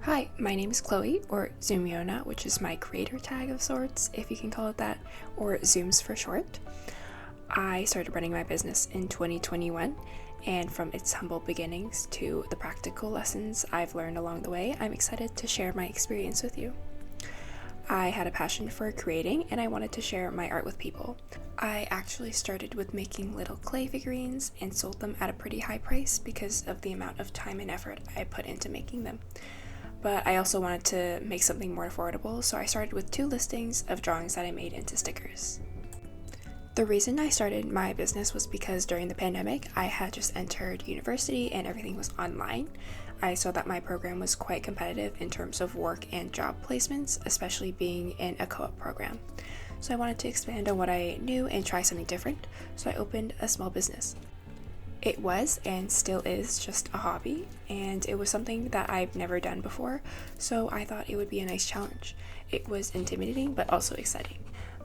Hi, my name is Chloe, or Zoomiona, which is my creator tag of sorts, if you can call it that, or Xumz for short. I started running my business in 2021, and from its humble beginnings to the practical lessons I've learned along the way, I'm excited to share my experience with you. I had a passion for creating, and I wanted to share my art with people. I actually started with making little clay figurines and sold them at a pretty high price because of the amount of time and effort I put into making them. But I also wanted to make something more affordable, so I started with 2 listings of drawings that I made into stickers. The reason I started my business was because during the pandemic, I had just entered university and everything was online. I saw that my program was quite competitive in terms of work and job placements, especially being in a co-op program. So I wanted to expand on what I knew and try something different, so I opened a small business. It was and still is just a hobby, and it was something that I've never done before, so I thought it would be a nice challenge. It was intimidating but also exciting.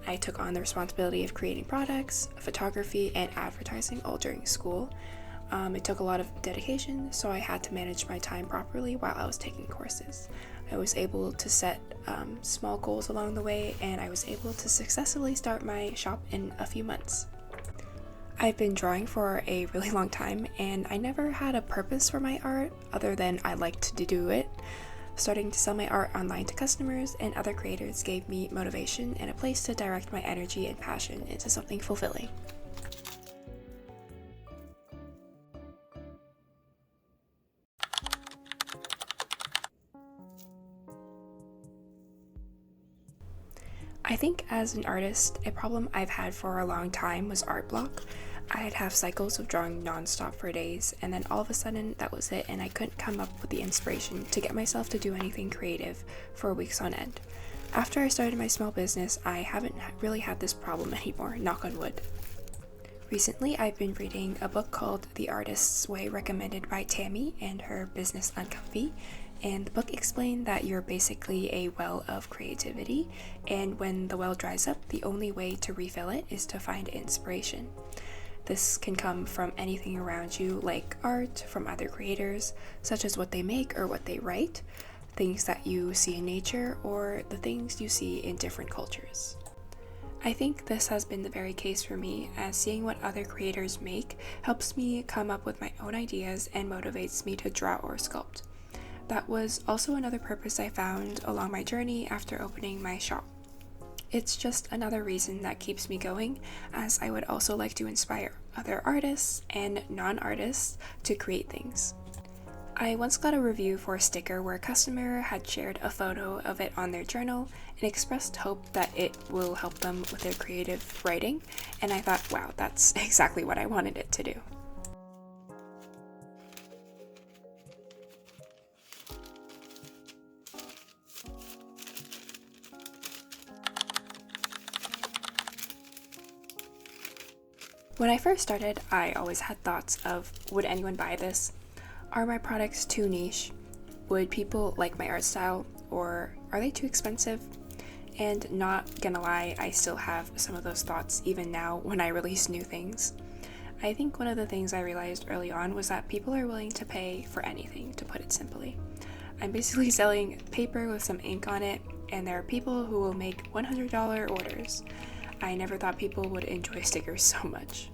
I took on the responsibility of creating products, photography, and advertising all during school. It took a lot of dedication, so I had to manage my time properly while I was taking courses. I was able to set small goals along the way, and I was able to successfully start my shop in a few months. I've been drawing for a really long time, and I never had a purpose for my art other than I liked to do it. Starting to sell my art online to customers and other creators gave me motivation and a place to direct my energy and passion into something fulfilling. I think as an artist, a problem I've had for a long time was art block. I'd have cycles of drawing nonstop for days, and then all of a sudden that was it, and I couldn't come up with the inspiration to get myself to do anything creative for weeks on end. After I started my small business, I haven't really had this problem anymore, knock on wood. Recently, I've been reading a book called The Artist's Way, recommended by Tammy and her business Uncomfy, and the book explained that you're basically a well of creativity, and when the well dries up, the only way to refill it is to find inspiration. This can come from anything around you, like art from other creators, such as what they make or what they write, things that you see in nature, or the things you see in different cultures. I think this has been the very case for me, as seeing what other creators make helps me come up with my own ideas and motivates me to draw or sculpt. That was also another purpose I found along my journey after opening my shop. It's just another reason that keeps me going, as I would also like to inspire other artists and non-artists to create things. I once got a review for a sticker where a customer had shared a photo of it on their journal and expressed hope that it will help them with their creative writing, and I thought, wow, that's exactly what I wanted it to do. When I first started, I always had thoughts of, would anyone buy this? Are my products too niche? Would people like my art style? Or are they too expensive? And not gonna lie, I still have some of those thoughts even now when I release new things. I think one of the things I realized early on was that people are willing to pay for anything, to put it simply. I'm basically selling paper with some ink on it, and there are people who will make $100 orders. I never thought people would enjoy stickers so much.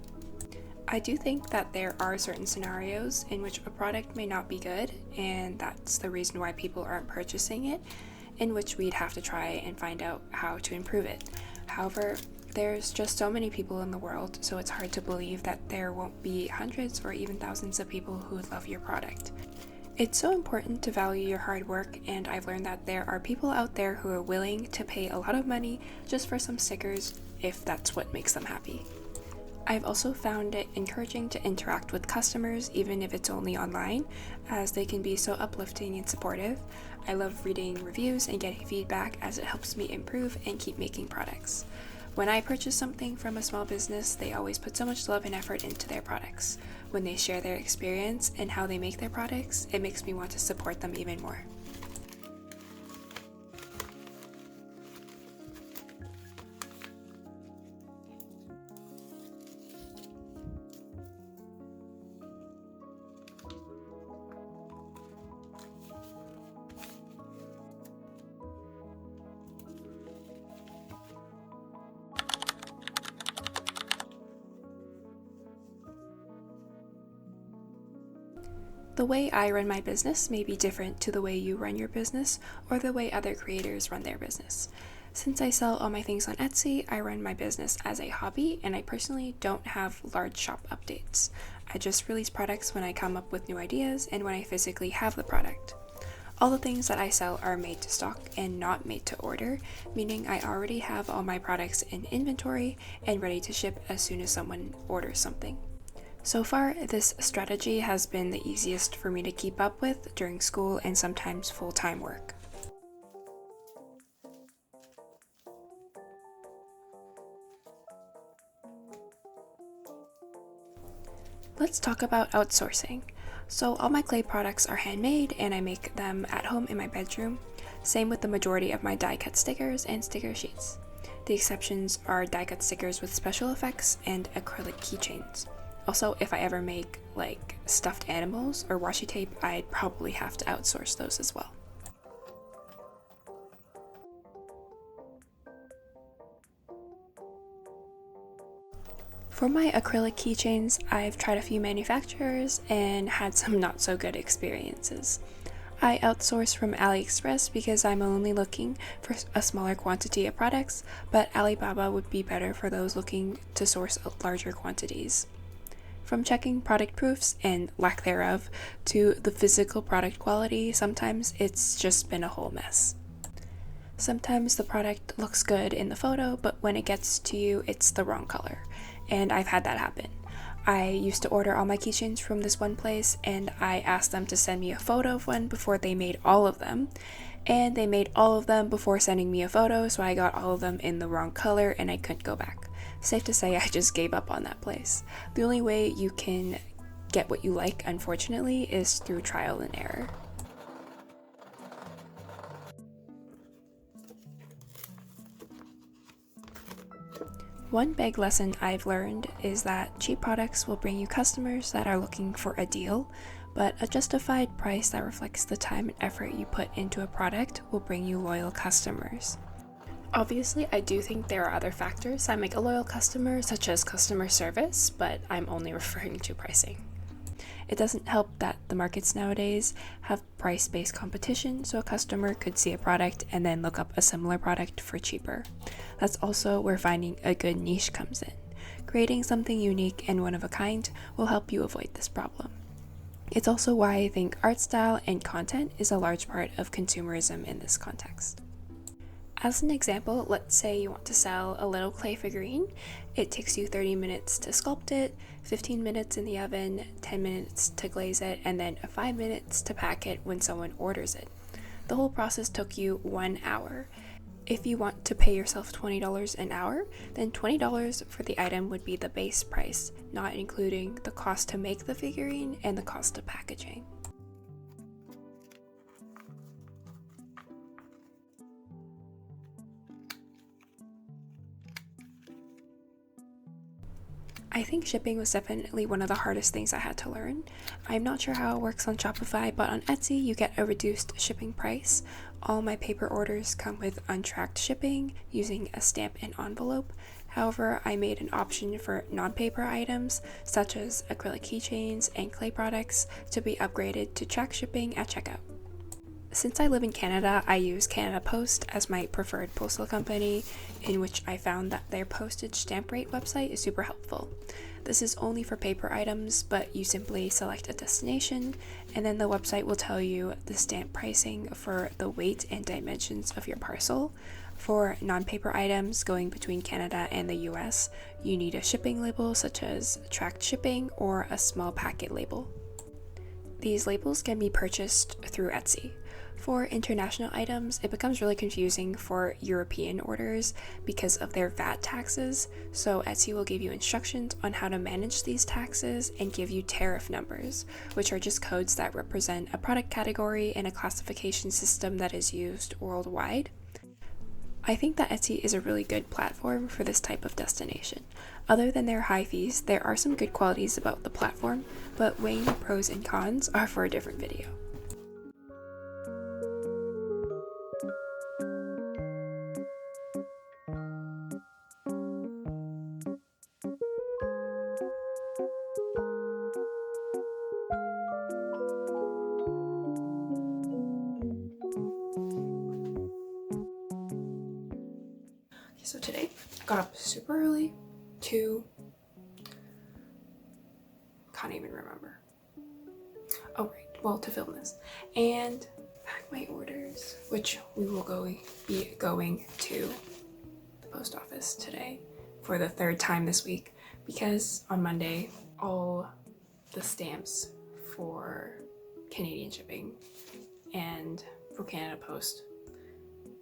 I do think that there are certain scenarios in which a product may not be good, and that's the reason why people aren't purchasing it, in which we'd have to try and find out how to improve it. However, there's just so many people in the world, so it's hard to believe that there won't be hundreds or even thousands of people who would love your product. It's so important to value your hard work, and I've learned that there are people out there who are willing to pay a lot of money just for some stickers if that's what makes them happy. I've also found it encouraging to interact with customers, even if it's only online, as they can be so uplifting and supportive. I love reading reviews and getting feedback, as it helps me improve and keep making products. When I purchase something from a small business, they always put so much love and effort into their products. When they share their experience and how they make their products, it makes me want to support them even more. The way I run my business may be different to the way you run your business or the way other creators run their business. Since I sell all my things on Etsy, I run my business as a hobby, and I personally don't have large shop updates. I just release products when I come up with new ideas and when I physically have the product. All the things that I sell are made to stock and not made to order, meaning I already have all my products in inventory and ready to ship as soon as someone orders something. So far, this strategy has been the easiest for me to keep up with during school and sometimes full-time work. Let's talk about outsourcing. So all my clay products are handmade and I make them at home in my bedroom. Same with the majority of my die-cut stickers and sticker sheets. The exceptions are die-cut stickers with special effects and acrylic keychains. Also, if I ever make like stuffed animals or washi tape, I'd probably have to outsource those as well. For my acrylic keychains, I've tried a few manufacturers and had some not so good experiences. I outsource from AliExpress because I'm only looking for a smaller quantity of products, but Alibaba would be better for those looking to source larger quantities. From checking product proofs and lack thereof to the physical product quality, sometimes it's just been a whole mess. Sometimes the product looks good in the photo, but when it gets to you, it's the wrong color. And I've had that happen. I used to order all my keychains from this one place, and I asked them to send me a photo of one before they made all of them. And they made all of them before sending me a photo, so I got all of them in the wrong color and I couldn't go back. Safe to say I just gave up on that place. The only way you can get what you like, unfortunately, is through trial and error. One big lesson I've learned is that cheap products will bring you customers that are looking for a deal, but a justified price that reflects the time and effort you put into a product will bring you loyal customers. Obviously, I do think there are other factors that make a loyal customer, such as customer service, but I'm only referring to pricing. It doesn't help that the markets nowadays have price-based competition, so a customer could see a product and then look up a similar product for cheaper. That's also where finding a good niche comes in. Creating something unique and one of a kind will help you avoid this problem. It's also why I think art style and content is a large part of consumerism in this context. As an example, let's say you want to sell a little clay figurine. It takes you 30 minutes to sculpt it, 15 minutes in the oven, 10 minutes to glaze it, and then 5 minutes to pack it when someone orders it. The whole process took you 1 hour. If you want to pay yourself $20 an hour, then $20 for the item would be the base price, not including the cost to make the figurine and the cost of packaging. I think shipping was definitely one of the hardest things I had to learn. I'm not sure how it works on Shopify, but on Etsy you get a reduced shipping price. All my paper orders come with untracked shipping using a stamp and envelope. However, I made an option for non-paper items such as acrylic keychains and clay products to be upgraded to track shipping at checkout. Since I live in Canada, I use Canada Post as my preferred postal company, in which I found that their postage stamp rate website is super helpful. This is only for paper items, but you simply select a destination, and then the website will tell you the stamp pricing for the weight and dimensions of your parcel. For non-paper items going between Canada and the US, you need a shipping label such as tracked shipping or a small packet label. These labels can be purchased through Etsy. For international items, it becomes really confusing for European orders because of their VAT taxes, so Etsy will give you instructions on how to manage these taxes and give you tariff numbers, which are just codes that represent a product category and a classification system that is used worldwide. I think that Etsy is a really good platform for this type of destination. Other than their high fees, there are some good qualities about the platform, but weighing the pros and cons are for a different video. got up super early to, can't even remember. Oh right, well, to film this and pack my orders, which we will be going to the post office today for the third time this week, because on Monday all the stamps for Canadian shipping and for Canada Post,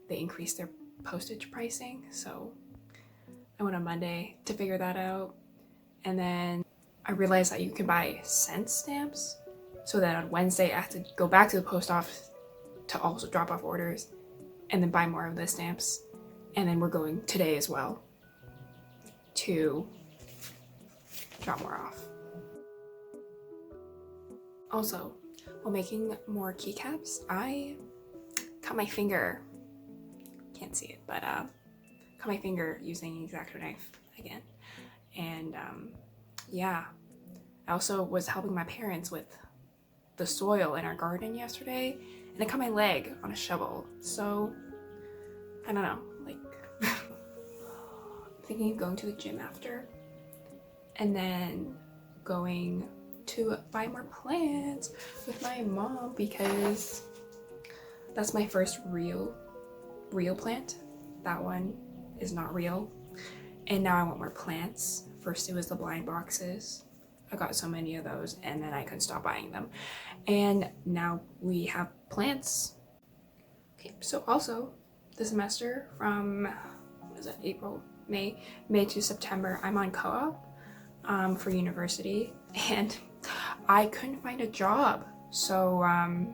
they increased their postage pricing, so I went on Monday to figure that out, and then I realized that you can buy cent stamps, so that on Wednesday I have to go back to the post office to also drop off orders and then buy more of the stamps, and then we're going today as well to drop more off. Also, while making more keycaps, I cut my finger, can't see it, but cut my finger using the X-Acto knife again. And yeah, I also was helping my parents with the soil in our garden yesterday, and I cut my leg on a shovel. So I don't know, like I'm thinking of going to the gym after, and then going to buy more plants with my mom, because that's my first real plant. That one is not real, and now I want more plants. First it was the blind boxes. I got so many of those, and then I couldn't stop buying them, and now we have plants. Okay, so also this semester from, what is it, May to September, I'm on co-op for university, and I couldn't find a job, so I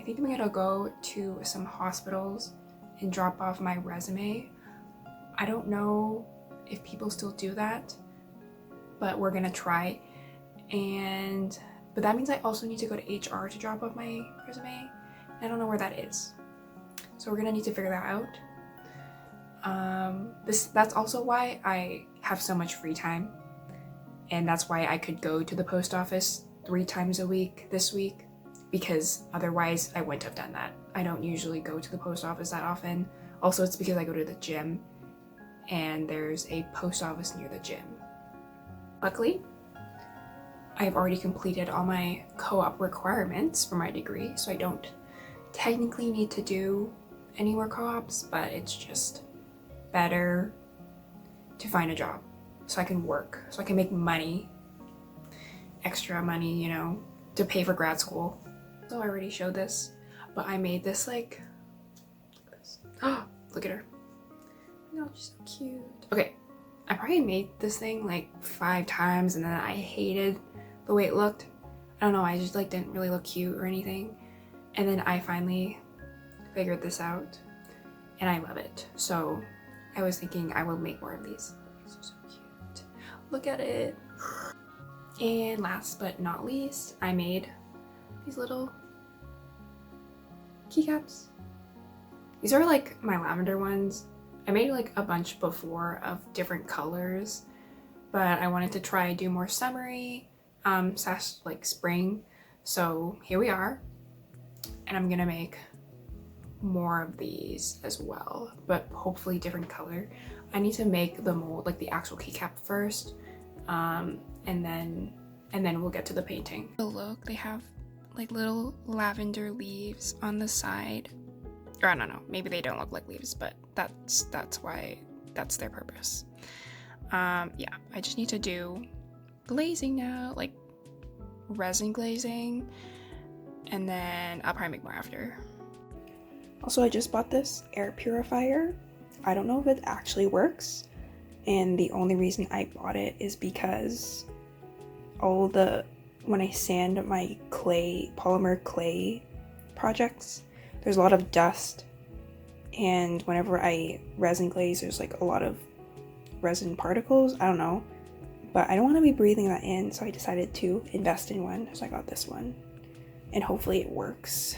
think I'm gonna go to some hospitals and drop off my resume. I don't know if people still do that, but we're gonna try. But that means I also need to go to HR to drop off my resume. I don't know where that is, so we're gonna need to figure that out. That's also why I have so much free time, and that's why I could go to the post office 3 times a week this week, because otherwise I wouldn't have done that. I don't usually go to the post office that often. Also, it's because I go to the gym, and there's a post office near the gym. Luckily, I've already completed all my co-op requirements for my degree, so I don't technically need to do any more co-ops, but it's just better to find a job so I can work, so I can make money, extra money, you know, to pay for grad school. So I already showed this, but I made this like, oh, look at her. Oh, she's so cute. Okay, I probably made this thing like 5 times, and then I hated the way it looked. I don't know, I just like didn't really look cute or anything. And then I finally figured this out, and I love it. So I was thinking I will make more of these. These are so cute. Look at it. And last but not least, I made these little keycaps. These are like my lavender ones. I made like a bunch before of different colors, but I wanted to try do more summery, / like spring. So here we are, and I'm gonna make more of these as well, but hopefully different color. I need to make the mold, like the actual keycap first, and then we'll get to the painting. The look, they have like little lavender leaves on the side, or I don't know, maybe they don't look like leaves, but that's why, that's their purpose. Yeah, I just need to do glazing now, like resin glazing, and then I'll probably make more after. Also, I just bought this air purifier. I don't know if it actually works, and the only reason I bought it is because when I sand my polymer clay projects, there's a lot of dust, and whenever I resin glaze, there's like a lot of resin particles. I don't know, but I don't want to be breathing that in, so I decided to invest in one, so I got this one, and hopefully it works.